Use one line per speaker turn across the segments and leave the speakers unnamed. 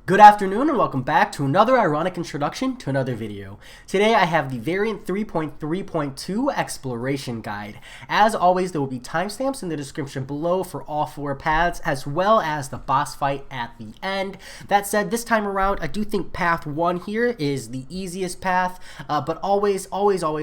Good afternoon and welcome back to another ironic introduction to another video. Today I have the Variant 3.3.2 Exploration Guide. As always, there will be timestamps in the description below for all four paths, as well as the boss fight at the end. That said, this time around, I do think path 1 here is the easiest path, but always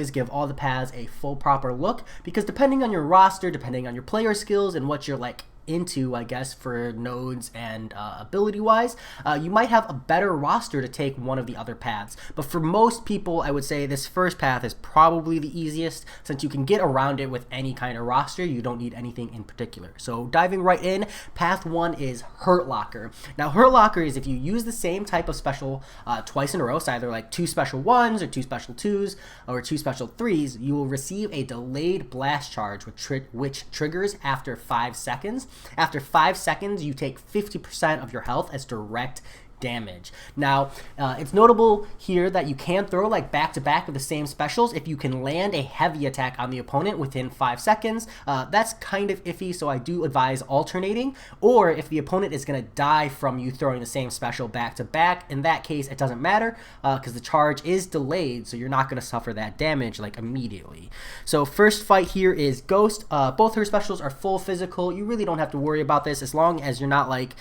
give all the paths a full proper look, because depending on your roster, depending on your player skills and what you're into, I guess, for nodes and ability wise, you might have a better roster to take one of the other paths. But for most people, I would say this first path is probably the easiest, since you can get around it with any kind of roster. You don't need anything in particular. So diving right in, path 1 is Hurt Locker. Now Hurt Locker is if you use the same type of special twice in a row, so either like 2 special 1s or 2 special 2s or 2 special 3s, you will receive a delayed blast charge which triggers after 5 seconds. After 5 seconds, you take 50% of your health as direct damage. Now, it's notable here that you can throw like back-to-back with the same specials if you can land a heavy attack on the opponent within 5 seconds. That's kind of iffy, so I do advise alternating, or if the opponent is going to die from you throwing the same special back-to-back, in that case it doesn't matter because the charge is delayed, so you're not going to suffer that damage like immediately. So first fight here is Ghost. Both her specials are full physical. You really don't have to worry about this as long as you're not like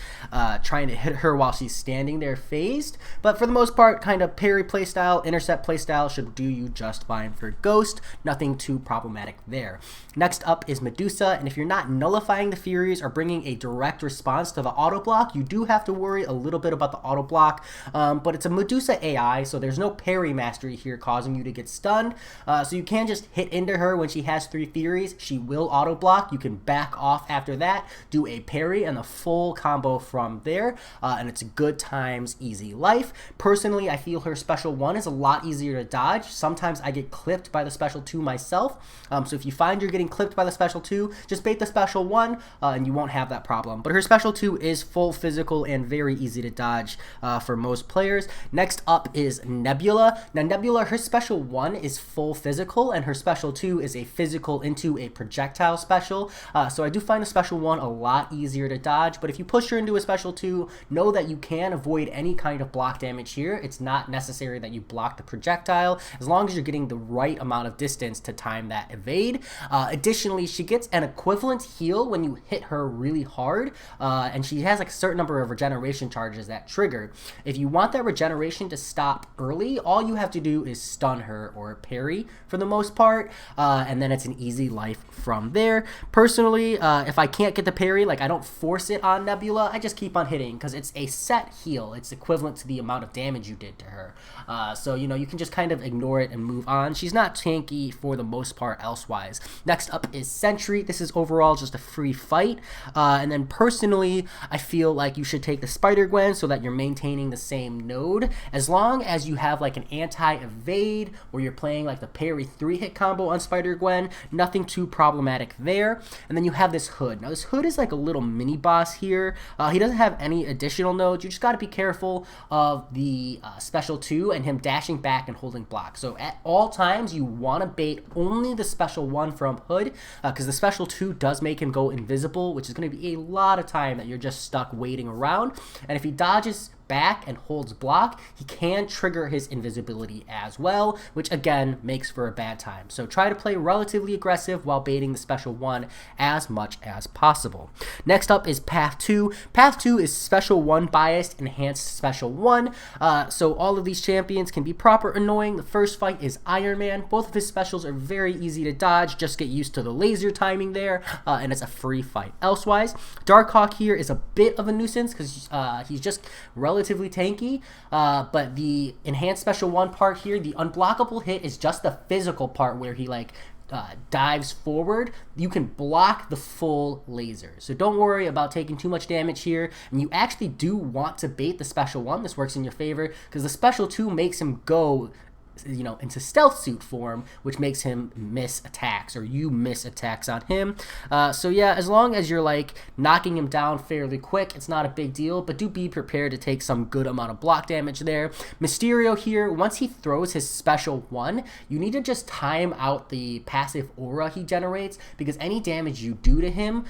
trying to hit her while she's standing there phased, but for the most part, kind of parry playstyle, intercept playstyle should do you just fine for Ghost. Nothing too problematic there. Next up is Medusa, and if you're not nullifying the furies or bringing a direct response to the auto block, you do have to worry a little bit about the auto block, but it's a Medusa AI, so there's no parry mastery here causing you to get stunned, so you can just hit into her when she has 3 furies. She will auto block. You can back off after that, do a parry, and the full combo from there, and it's a good times easy life. Personally, I feel her special 1 is a lot easier to dodge. Sometimes I get clipped by the special 2 myself, so if you find you're getting clipped by the special 2, just bait the special 1 and you won't have that problem. But her special 2 is full physical and very easy to dodge for most players. Next up is Nebula. Now Nebula, her special 1 is full physical and her special 2 is a physical into a projectile special, so I do find the special 1 a lot easier to dodge, but if you push her into a special 2, know that you can avoid any kind of block damage here. It's not necessary that you block the projectile as long as you're getting the right amount of distance to time that evade. Additionally, she gets an equivalent heal when you hit her really hard, and she has like a certain number of regeneration charges that trigger. If you want that regeneration to stop early, all you have to do is stun her or parry for the most part, and then it's an easy life from there. Personally, if I can't get the parry, like I don't force it on Nebula, I just keep on hitting because it's a set heal. It's equivalent to the amount of damage you did to her. So, you know, you can just kind of ignore it and move on. She's not tanky for the most part elsewise. Next up is Sentry. This is overall just a free fight. And then personally, I feel like you should take the Spidergwen so that you're maintaining the same node. As long as you have like an anti-evade or you're playing like the parry 3-hit combo on Spidergwen, nothing too problematic there. And then you have this Hood. Now this Hood is like a little mini boss here. He doesn't have any additional nodes. You just got to be careful of the special 2 and him dashing back and holding block. So at all times you want to bait only the special 1 from Hood, because the special 2 does make him go invisible, which is going to be a lot of time that you're just stuck waiting around. And if he dodges back and holds block, he can trigger his invisibility as well, which again makes for a bad time. So try to play relatively aggressive while baiting the special 1 as much as possible. Next up is path 2. Path 2 is special 1 biased, enhanced special 1. So all of these champions can be proper annoying. The first fight is Ironman. Both of his specials are very easy to dodge. Just get used to the laser timing there, and it's a free fight. Elsewise, Darkhawk here is a bit of a nuisance because he's just relatively tanky, but the enhanced special 1 part here, the unblockable hit is just the physical part where he like dives forward. You can block the full laser, so don't worry about taking too much damage here. And you actually do want to bait the special 1. This works in your favor because the special 2 makes him go into stealth suit form, which makes him miss attacks, or you miss attacks on him. So yeah, as long as you're like knocking him down fairly quick, it's not a big deal, but do be prepared to take some good amount of block damage there. Mysterio here, once he throws his special one, you need to just time out the passive aura he generates, because any damage you do to him,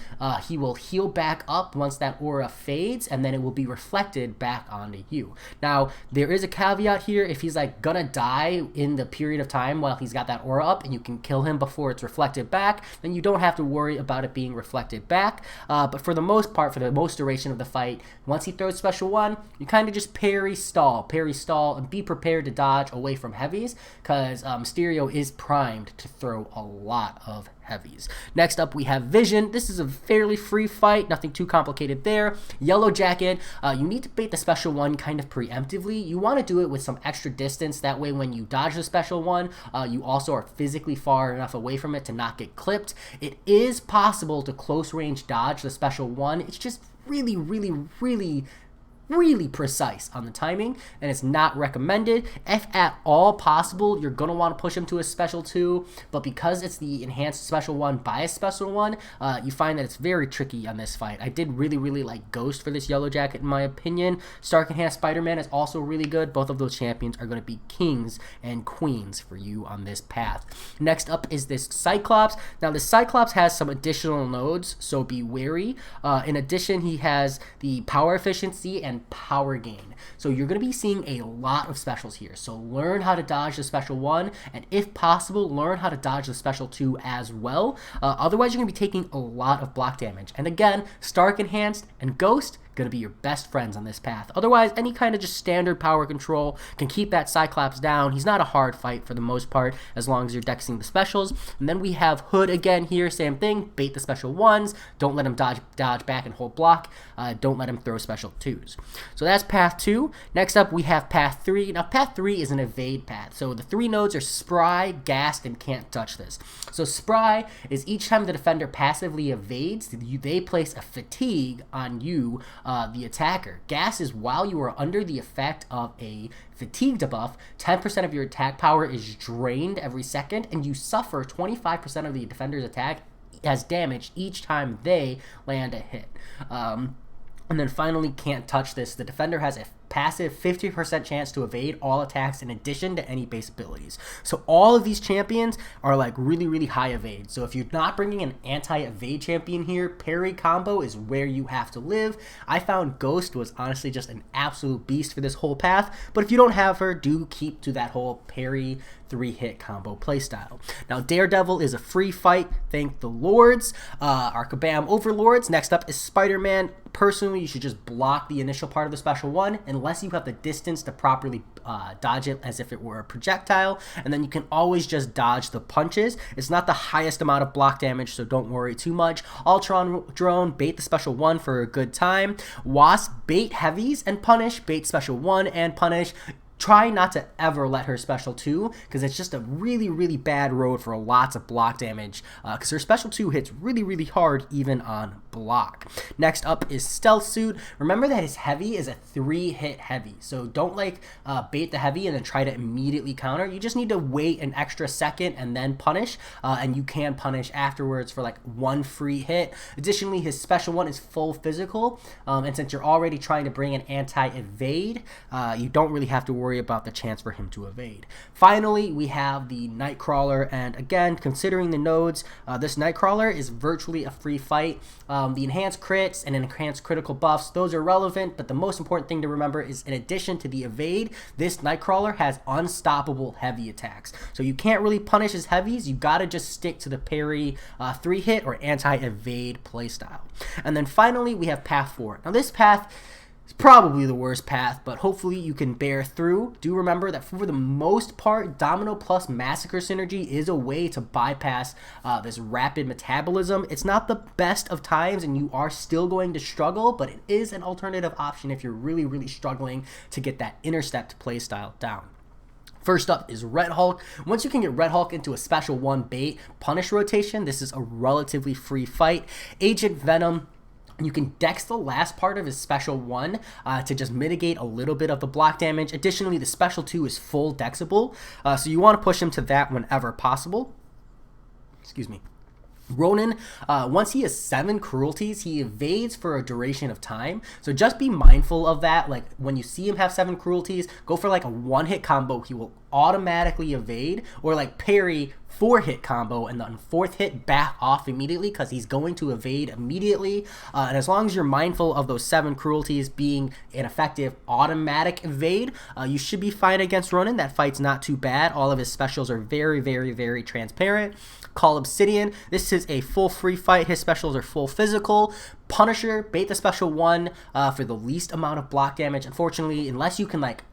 he will heal back up once that aura fades, and then it will be reflected back onto you. Now, there is a caveat here. If he's like gonna die in the period of time while he's got that aura up and you can kill him before it's reflected back, then you don't have to worry about it being reflected back. But for the most part, for the most duration of the fight, once he throws special one, you kind of just parry stall, and be prepared to dodge away from heavies, because Mysterio is primed to throw a lot of heavies. Next up, we have Vision. This is a fairly free fight, nothing too complicated there. Yellow Jacket, you need to bait the special one kind of preemptively. You want to do it with some extra distance, that way when you dodge the special one, you also are physically far enough away from it to not get clipped. It is possible to close range dodge the special one. It's just really precise on the timing, and it's not recommended. If at all possible, you're gonna want to push him to a special 2, but because it's the enhanced special 1 by a special 1, you find that it's very tricky on this fight. I did really like Ghost for this Yellow Jacket in my opinion. Stark Enhanced Spider-Man is also really good. Both of those champions are going to be kings and queens for you on this path. Next up is this Cyclops. Now this Cyclops has some additional nodes, so be wary. In addition, he has the power efficiency and power gain. So you're going to be seeing a lot of specials here. So learn how to dodge the special 1, and if possible, learn how to dodge the special 2 as well. Otherwise, you're going to be taking a lot of block damage. And again, Stark Enhanced and Ghost going to be your best friends on this path. Otherwise, any kind of just standard power control can keep that Cyclops down. He's not a hard fight for the most part, as long as you're dexing the specials. And then we have Hood again here, same thing, bait the special 1s, don't let him dodge back and hold block, don't let him throw special 2s. So that's path 2. Next up, we have path 3. Now, path 3 is an evade path. So the 3 nodes are Spry, Gassed, and Can't Touch This. So Spry is each time the defender passively evades, they place a fatigue on you, the attacker. Gas is while you are under the effect of a fatigue debuff, 10% of your attack power is drained every second, and you suffer 25% of the defender's attack as damage each time they land a hit. And then finally, Can't Touch This. The defender has a passive 50% chance to evade all attacks in addition to any base abilities. So all of these champions are like really high evade. So if you're not bringing an anti-evade champion here, parry combo is where you have to live. I found Ghost was honestly just an absolute beast for this whole path, but if you don't have her, do keep to that whole parry 3-hit combo playstyle. Now Daredevil is a free fight, thank the lords. Our Kabam Overlords. Next up is Spider-Man. Personally, you should just block the initial part of the special 1 unless you have the distance to properly dodge it as if it were a projectile, and then you can always just dodge the punches. It's not the highest amount of block damage, so don't worry too much. Ultron Drone, bait the special 1 for a good time. Wasp, bait heavies and punish, bait special 1 and punish. Try not to ever let her special 2, because it's just a really bad road for lots of block damage, because her special 2 hits really hard even on block. Next up is Stealth Suit. Remember that his heavy is a 3-hit heavy, so don't like bait the heavy and then try to immediately counter. You just need to wait an extra second and then punish, and you can punish afterwards for like 1 free hit. Additionally, his special 1 is full physical, and since you're already trying to bring an anti-evade, you don't really have to worry about the chance for him to evade. Finally, we have the Nightcrawler, and again, considering the nodes, this Nightcrawler is virtually a free fight. The enhanced crits and enhanced critical buffs, those are relevant, but the most important thing to remember is in addition to the evade, this Nightcrawler has unstoppable heavy attacks. So you can't really punish his heavies, you gotta just stick to the parry 3-hit or anti-evade playstyle. And then finally, we have path 4. Now this path, probably the worst path, but hopefully you can bear through. Do remember that for the most part, Domino plus Massacre synergy is a way to bypass this rapid metabolism. It's not the best of times and you are still going to struggle, but it is an alternative option if you're really struggling to get that intercept playstyle down. First up is Red Hulk. Once you can get Red Hulk into a special 1 bait punish rotation, this is a relatively free fight. Agent Venom You can dex the last part of his special 1 to just mitigate a little bit of the block damage. Additionally, the special 2 is full dexable, so you want to push him to that whenever possible. Excuse me. Ronin, once he has 7 cruelties, he evades for a duration of time. So just be mindful of that. Like when you see him have 7 cruelties, go for like a 1-hit combo. He will automatically evade, or like parry 4-hit combo, and then 4th hit back off immediately because he's going to evade immediately. And as long as you're mindful of those 7 cruelties being an effective automatic evade, you should be fine against Ronin. That fight's not too bad. All of his specials are very, very, very transparent. Call Obsidian, this is a full free fight. His specials are full physical. Punisher, bait the special 1 for the least amount of block damage. Unfortunately, unless you can like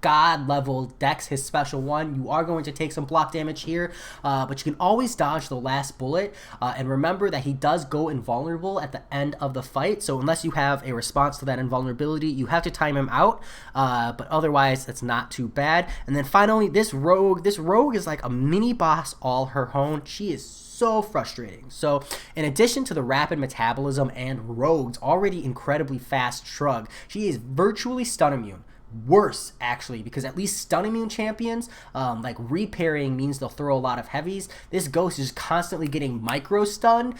God level dex his special 1, you are going to take some block damage here, but you can always dodge the last bullet, and remember that he does go invulnerable at the end of the fight, so unless you have a response to that invulnerability, you have to time him out, but otherwise it's not too bad. And then finally, this rogue is like a mini boss all her own. She is so frustrating. So in addition to the rapid metabolism and Rogue's already incredibly fast shrug, she is virtually stun immune. Worse, actually, because at least stun immune champions, like reparrying means they'll throw a lot of heavies. This ghost is constantly getting micro stunned,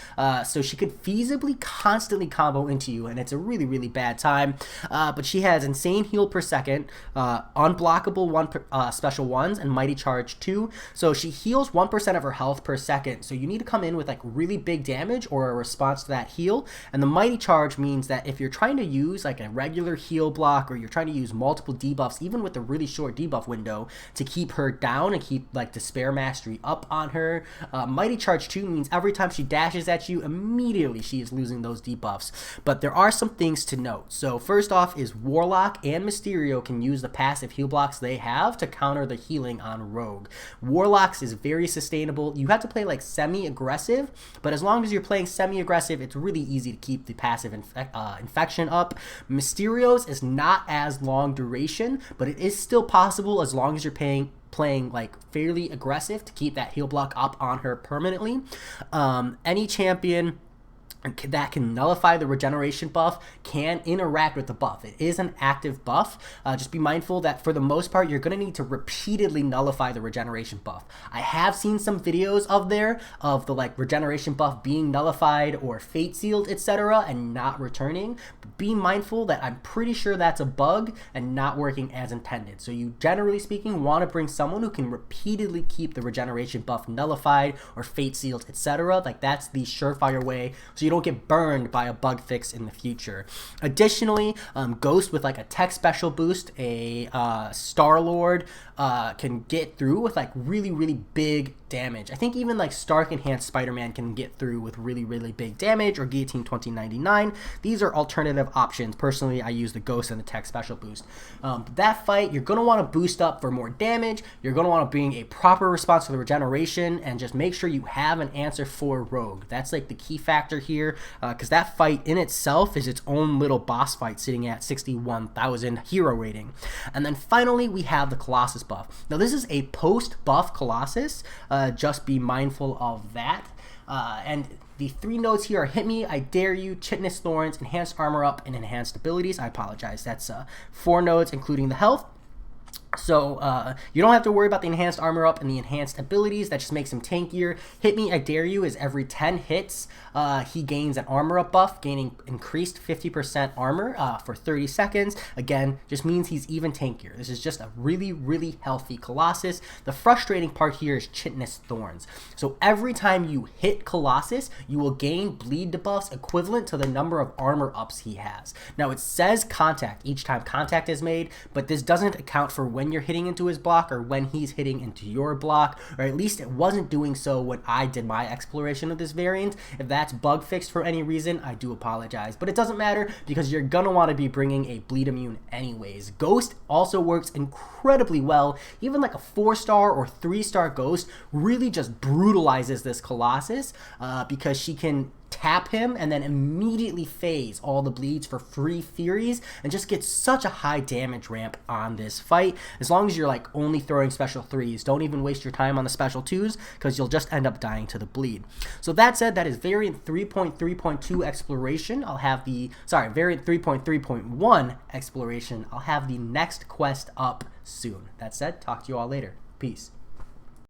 so she could feasibly constantly combo into you, and it's a really, really bad time. But she has insane heal per second, unblockable special 1s, and mighty charge 2. So she heals 1% of her health per second. So you need to come in with like really big damage or a response to that heal. And the mighty charge means that if you're trying to use like a regular heal block, or you're trying to use multiple debuffs, even with a really short debuff window, to keep her down and keep like Despair Mastery up on her, Mighty Charge 2 means every time she dashes at you, immediately she is losing those debuffs. But there are some things to note. So first off is Warlock and Mysterio can use the passive heal blocks they have to counter the healing on Rogue. Warlock's is very sustainable. You have to play like semi-aggressive, but as long as you're playing semi-aggressive, it's really easy to keep the passive infection up. Mysterio's is not as long duration, but it is still possible as long as you're playing like fairly aggressive to keep that heal block up on her permanently. Any champion that can nullify the regeneration buff can interact with the buff. It is an active buff. Just be mindful that for the most part, you're going to need to repeatedly nullify the regeneration buff. I have seen some videos of the like regeneration buff being nullified or fate sealed, etc., and not returning. But be mindful that I'm pretty sure that's a bug and not working as intended. So you, generally speaking, want to bring someone who can repeatedly keep the regeneration buff nullified or fate sealed, etc. Like that's the surefire way, so you don't get burned by a bug fix in the future. Additionally, Ghost with like a tech special boost, a Star-Lord can get through with like really, really big damage. I think even like Stark Enhanced Spider-Man can get through with really, really big damage, or Guillotine 2099. These are alternative options. Personally, I use the Ghost and the tech special boost. That fight, you're going to want to boost up for more damage. You're going to want to bring a proper response to the regeneration, and just make sure you have an answer for Rogue. That's like the key factor here, because that fight in itself is its own little boss fight, sitting at 61,000 hero rating. And then finally, we have the Colossus buff. Now this is a post-buff Colossus. Just be mindful of that. And the 3 notes here are Hit Me, I Dare You, Chitinous Thorns, Enhanced Armor Up, and Enhanced Abilities. I apologize. That's 4 notes, including the health. So you don't have to worry about the enhanced armor up and the enhanced abilities. That just makes him tankier. Hit Me, I Dare You is every 10 hits he gains an armor up buff, gaining increased 50% armor for 30 seconds. Again, just means he's even tankier. This is just a really, really healthy Colossus. The frustrating part here is Chitinous Thorns. So every time you hit Colossus, you will gain bleed debuffs equivalent to the number of armor ups he has. Now it says contact each time contact is made, but this doesn't account for when you're hitting into his block or when he's hitting into your block, or at least it wasn't doing so when I did my exploration of this variant. If that's bug fixed for any reason, I do apologize, but it doesn't matter because you're gonna want to be bringing a bleed immune anyways. Ghost also works incredibly well. Even like a 4-star or 3-star Ghost really just brutalizes this Colossus because she can tap him and then immediately phase all the bleeds for free furies and just get such a high damage ramp on this fight. As long as you're like only throwing special 3s, don't even waste your time on the special 2s because you'll just end up dying to the bleed. So that said, that is variant 3.3.2 exploration. I'll have the, variant 3.3.1 exploration. I'll have the next quest up soon. That said, talk to you all later. Peace.